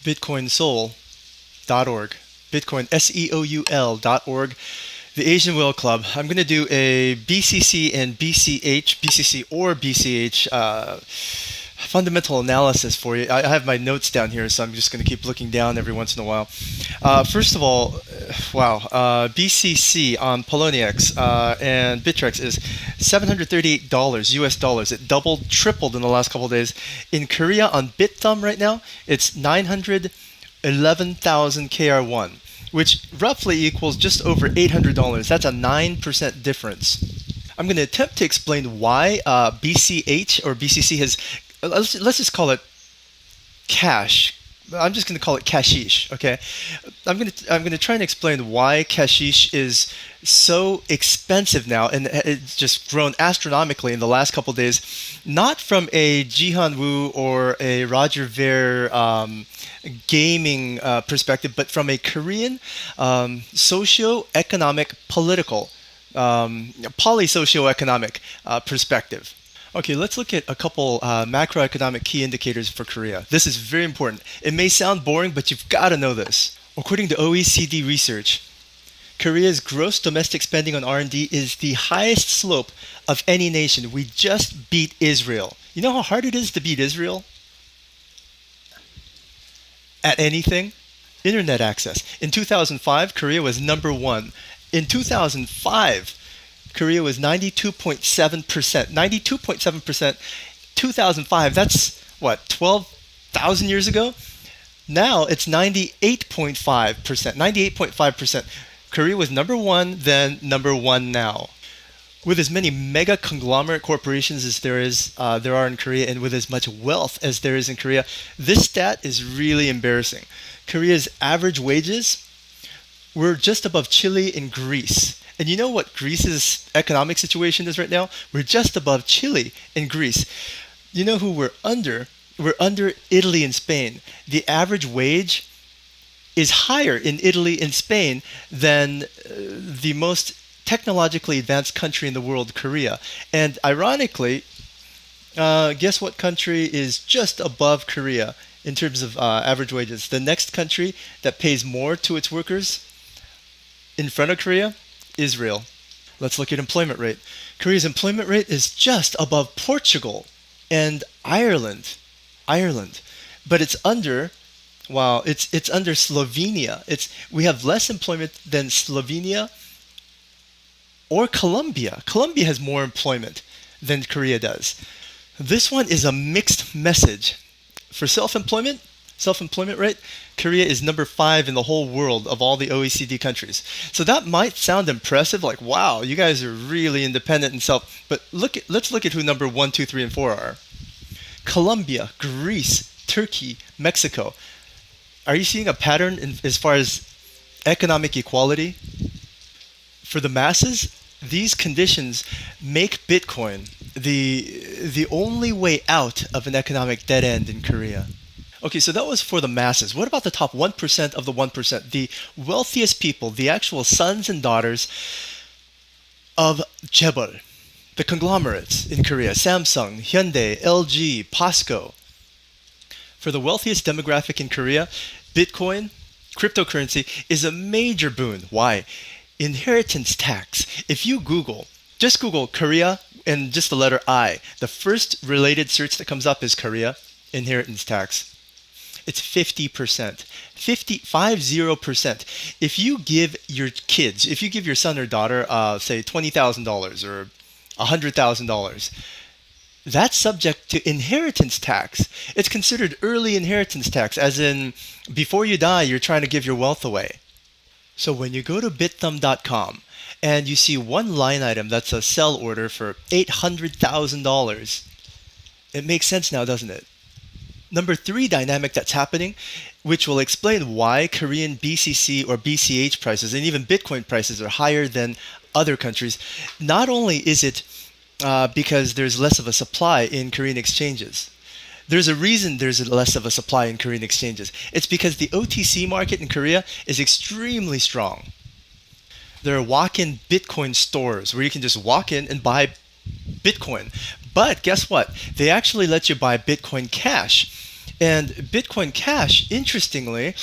bitcoinsoul.org. Bitcoin, SEOUL.org. The Asian Whale Club. I'm going to do a BCC and BCH, BCC or BCH fundamental analysis for you. I have my notes down here, so I'm just going to keep looking down every once in a while. First of all, wow, BCC on Poloniex and Bittrex is $738 US dollars. It doubled, tripled in the last couple of days. In Korea on BitThumb right now, it's 911,000 KR1, which roughly equals just over $800. That's a 9% difference. I'm going to attempt to explain why BCH or BCC has, let's just call it cash. I'm just going to call it cashish, okay? I'm going to try and explain why cashish is so expensive now, and it's just grown astronomically in the last couple of days, not from a Jihan Wu or a Roger Ver gaming perspective, but from a Korean socio-economic, political, poly-socioeconomic perspective. Okay, let's look at a couple macroeconomic key indicators for Korea. This is very important. It may sound boring, but you've got to know this. According to OECD research, Korea's gross domestic spending on R&D is the highest slope of any nation. We just beat Israel. You know how hard it is to beat Israel? At anything? Internet access. In 2005, Korea was number one. In 2005, Korea was 92.7%. 92.7%, 2005, that's what, 12,000 years ago? Now it's 98.5%. 98.5%. Korea was number one, then number one now. With as many mega conglomerate corporations as there are in Korea, and with as much wealth as there is in Korea, this stat is really embarrassing. Korea's average wages were just above Chile and Greece. And you know what Greece's economic situation is right now? We're just above Chile and Greece. You know who we're under? We're under Italy and Spain. The average wage is higher in Italy and Spain than the most technologically advanced country in the world, Korea. And ironically, guess what country is just above Korea in terms of average wages? The next country that pays more to its workers in front of Korea? Israel. Let's look at employment rate. Korea's employment rate is just above Portugal and Ireland. But it's under, wow, it's under Slovenia. We have less employment than Slovenia or Colombia. Colombia has more employment than Korea does. This one is a mixed message. For self-employment rate, Korea is number 5 in the whole world of all the OECD countries. So that might sound impressive, like, wow, you guys are really independent and but let's look at who number 1, 2, 3, and 4 are. Colombia, Greece, Turkey, Mexico. Are you seeing a pattern as far as economic equality? For the masses, these conditions make Bitcoin the only way out of an economic dead end in Korea. Okay, so that was for the masses. What about the top 1% of the 1%? The wealthiest people, the actual sons and daughters of Chaebol, the conglomerates in Korea, Samsung, Hyundai, LG, POSCO. For the wealthiest demographic in Korea, Bitcoin, cryptocurrency, is a major boon. Why? Inheritance tax. If you just Google Korea and just the letter I, the first related search that comes up is Korea, inheritance tax. It's 50%. 50%. If you give your kids, if you give your son or daughter, say $20,000 or $100,000, that's subject to inheritance tax. It's considered early inheritance tax, as in before you die, you're trying to give your wealth away. So when you go to bitthumb.com and you see one line item that's a sell order for $800,000, it makes sense now, doesn't it? Number 3 dynamic that's happening, which will explain why Korean BCC or BCH prices and even Bitcoin prices are higher than other countries. Not only is it because there's less of a supply in Korean exchanges. There's a reason there's less of a supply in Korean exchanges. It's because the OTC market in Korea is extremely strong. There are walk-in Bitcoin stores where you can just walk in and buy Bitcoin. But guess what? They actually let you buy Bitcoin Cash. And Bitcoin Cash, interestingly,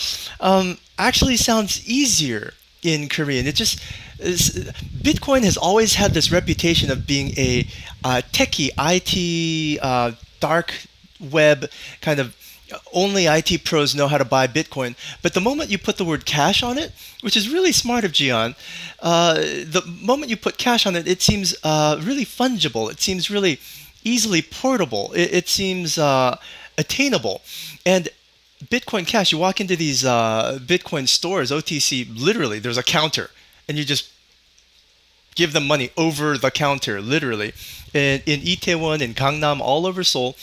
actually sounds easier in Korean. Bitcoin has always had this reputation of being a techie, IT, dark web kind of only IT pros know how to buy Bitcoin. But the moment you put the word cash on it, which is really smart of Gian, the moment you put cash on it, it seems really fungible. It seems really easily portable. It seems attainable. And Bitcoin Cash, you walk into these Bitcoin stores, OTC, literally, there's a counter, and you just give them money over the counter, literally, in Itaewon, in Gangnam, all over Seoul.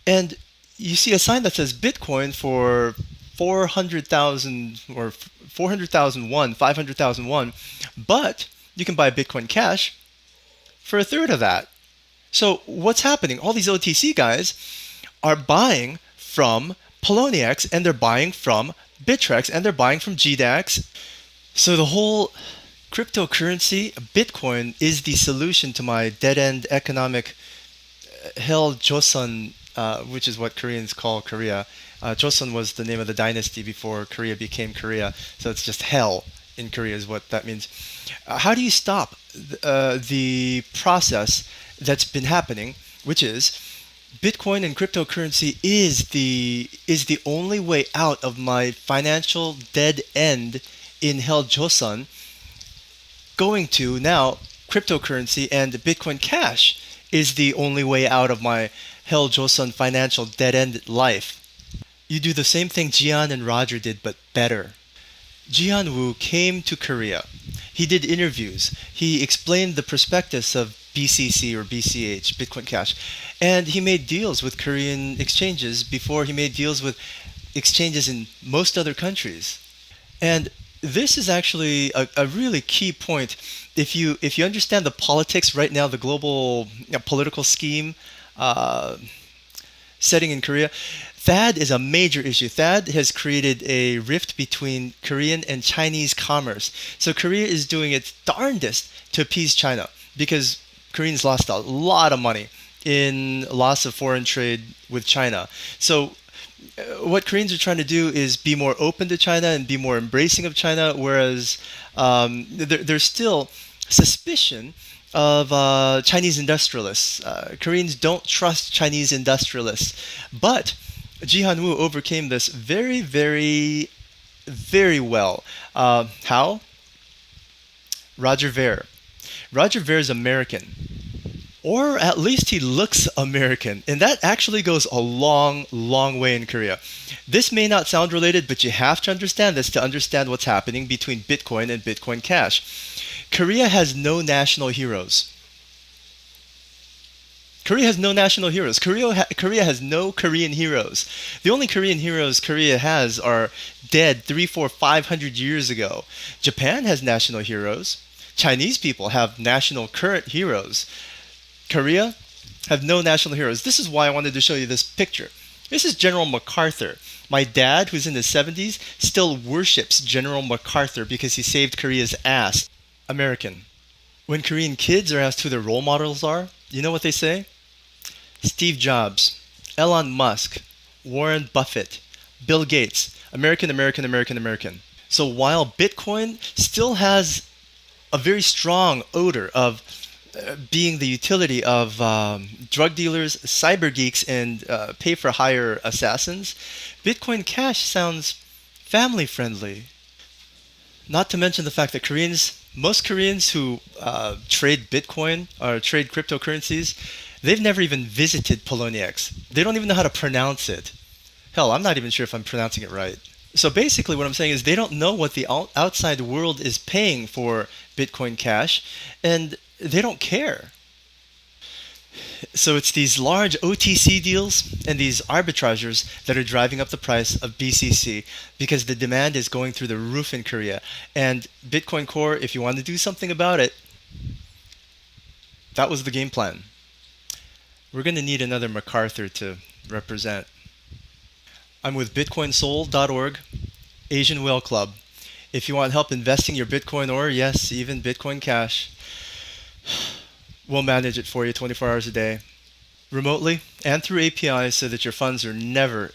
And you see a sign that says Bitcoin for 400,000 or 400,000 won, 500,000 won, but you can buy Bitcoin Cash for a third of that. So what's happening? All these OTC guys are buying from Poloniex, and they're buying from Bittrex, and they're buying from GDAX. So the whole cryptocurrency, Bitcoin, is the solution to my dead-end economic hell Joseon, which is what Koreans call Korea. Joseon was the name of the dynasty before Korea became Korea. So it's just hell in Korea is what that means. How do you stop the process that's been happening, which is Bitcoin and cryptocurrency is the only way out of my financial dead end in hell Joseon, going to now cryptocurrency, and Bitcoin Cash is the only way out of my hell Joseon financial dead end life. You do the same thing Gian and Roger did, but better. Jihan Woo came to Korea. He did interviews. He explained the prospectus of BCC or BCH, Bitcoin Cash, and he made deals with Korean exchanges before he made deals with exchanges in most other countries. And this is actually a really key point. If you understand the politics right now, the global political scheme setting in Korea, THAAD is a major issue. THAAD has created a rift between Korean and Chinese commerce. So Korea is doing its darndest to appease China because Koreans lost a lot of money in loss of foreign trade with China. So what Koreans are trying to do is be more open to China and be more embracing of China, whereas there's still suspicion of Chinese industrialists. Koreans don't trust Chinese industrialists. But Jihan Woo overcame this very, very, very well. How? Roger Ver. Roger Ver is American. Or at least he looks American. And that actually goes a long, long way in Korea. This may not sound related, but you have to understand this to understand what's happening between Bitcoin and Bitcoin Cash. Korea has no national heroes. Korea has no national heroes. Korea has no Korean heroes. The only Korean heroes Korea has are dead 3, 4, 500 years ago. Japan has national heroes. Chinese people have national current heroes. Korea have no national heroes. This is why I wanted to show you this picture. This is General MacArthur. My dad, who's in his 70s, still worships General MacArthur because he saved Korea's ass. American. When Korean kids are asked who their role models are, you know what they say? Steve Jobs, Elon Musk, Warren Buffett, Bill Gates. American, American, American, American. So while Bitcoin still has a very strong odor of being the utility of drug dealers, cyber geeks, and pay-for-hire assassins, Bitcoin Cash sounds family-friendly. Not to mention the fact that most Koreans who trade Bitcoin or trade cryptocurrencies, they've never even visited Poloniex. They don't even know how to pronounce it. Hell, I'm not even sure if I'm pronouncing it right. So basically what I'm saying is they don't know what the outside world is paying for Bitcoin Cash, and they don't care. So it's these large OTC deals and these arbitrageurs that are driving up the price of BCC because the demand is going through the roof in Korea. And Bitcoin Core, if you want to do something about it, that was the game plan. We're going to need another MacArthur to represent. I'm with BitcoinSoul.org, Asian Whale Club. If you want help investing your Bitcoin or, yes, even Bitcoin Cash, we'll manage it for you 24 hours a day. remotely and through APIs so that your funds are never